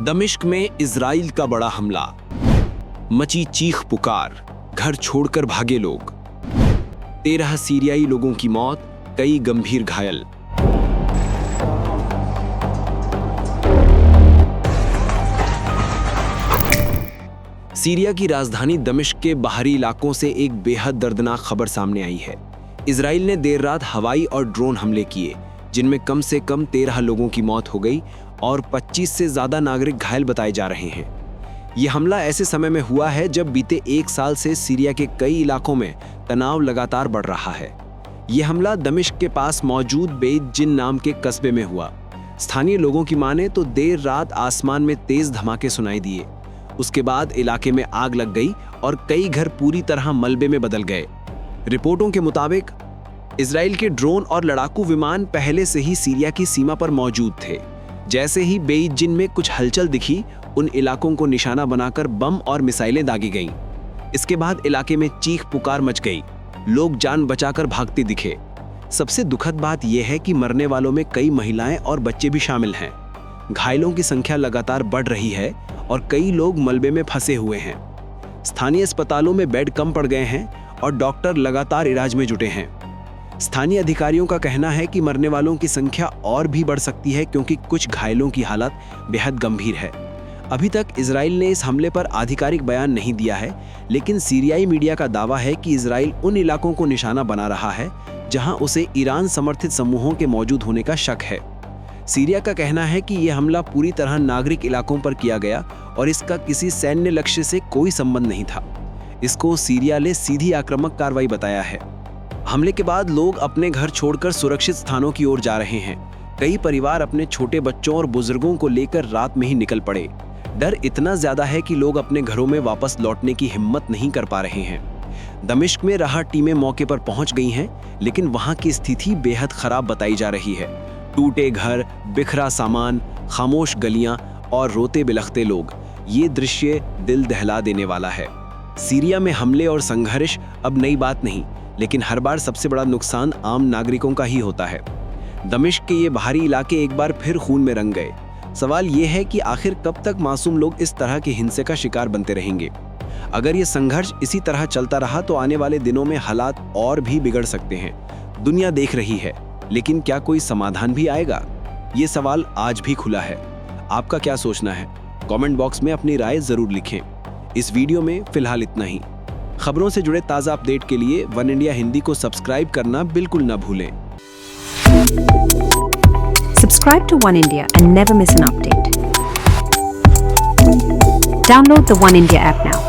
दमिश्क में इजराइल का बड़ा हमला, मची चीख पुकार, घर छोड़कर भागे लोग, 13 सीरियाई लोगों की मौत, कई गंभीर घायल। सीरिया की राजधानी दमिश्क के बाहरी इलाकों से एक बेहद दर्दनाक खबर सामने आई है। इजराइल ने देर रात हवाई और ड्रोन हमले किए, जिनमें कम से कम 13 लोगों की मौत हो गई और 25 से ज्यादा नागरिक घायल बताए जा रहे हैं। यह हमला ऐसे समय में हुआ है जब बीते 1 साल से सीरिया के कई इलाकों में तनाव लगातार बढ़ रहा है। यह हमला दमिश्क के पास मौजूद बेत जिन नाम के कस्बे में हुआ। स्थानीय लोगों की माने तो देर रात आसमान में तेज धमाके सुनाई दिए। उसके बाद इलाके में आग लग गई और कई घर पूरी तरह मलबे में बदल गए। रिपोर्टों के मुताबिक इजराइल के ड्रोन और लड़ाकू विमान पहले से ही सीरिया की सीमा पर मौजूद थे। जैसे ही बेत जिन में कुछ हलचल दिखी, उन इलाकों को निशाना बनाकर बम और मिसाइलें दागी गईं। इसके बाद इलाके में चीख पुकार मच गई, लोग जान बचाकर भागते दिखे। सबसे दुखद बात यह है कि मरने वालों में कई महिलाएं और बच्चे भी शामिल हैं। घायलों की संख्या लगातार बढ़ रही है और कई लोग मलबे में फंसे हुए हैं। स्थानीय अस्पतालों में बेड कम पड़ गए हैं और डॉक्टर लगातार इलाज में जुटे हैं। स्थानीय अधिकारियों का कहना है कि मरने वालों की संख्या और भी बढ़ सकती है, क्योंकि कुछ घायलों की हालत बेहद गंभीर है। अभी तक इजराइल ने इस हमले पर आधिकारिक बयान नहीं दिया है, लेकिन सीरियाई मीडिया का दावा है कि इजराइल उन इलाकों को निशाना बना रहा है जहां उसे ईरान समर्थित समूहों के मौजूद होने का शक है। सीरिया का कहना है कि यह हमला पूरी तरह नागरिक इलाकों पर किया गया और इसका किसी सैन्य लक्ष्य से कोई संबंध नहीं था। इसको सीरिया ने सीधी आक्रामक कार्रवाई बताया है। हमले के बाद लोग अपने घर छोड़कर सुरक्षित स्थानों की ओर जा रहे हैं। कई परिवार अपने छोटे बच्चों और बुजुर्गों को लेकर रात में ही निकल पड़े। डर इतना ज्यादा है कि लोग अपने घरों में वापस लौटने की हिम्मत नहीं कर पा रहे हैं। दमिश्क में राहत टीमें मौके पर पहुंच गई हैं, लेकिन वहां की स्थिति बेहद खराब बताई जा रही है। टूटे घर, बिखरा सामान, खामोश गलियां और रोते बिलखते लोग, ये दृश्य दिल दहला देने वाला है। सीरिया में हमले और संघर्ष अब नई बात नहीं, लेकिन हर बार सबसे बड़ा नुकसान आम नागरिकों का ही होता है। दमिश्क के ये बाहरी इलाके एक बार फिर खून में रंग गए। सवाल ये है कि आखिर कब तक मासूम लोग इस तरह की हिंसा का शिकार बनते रहेंगे। अगर ये संघर्ष इसी तरह चलता रहा तो आने वाले दिनों में हालात और भी बिगड़ सकते हैं। दुनिया देख रही है, लेकिन क्या कोई समाधान भी आएगा? ये सवाल आज भी खुला है। आपका क्या सोचना है? कमेंट बॉक्स में अपनी राय जरूर लिखें। इस वीडियो में फिलहाल इतना ही। खबरों से जुड़े ताज़ा अपडेट के लिए वन इंडिया हिंदी को सब्सक्राइब करना बिल्कुल न भूलें। Subscribe to One India and never miss an update. Download the One India app now.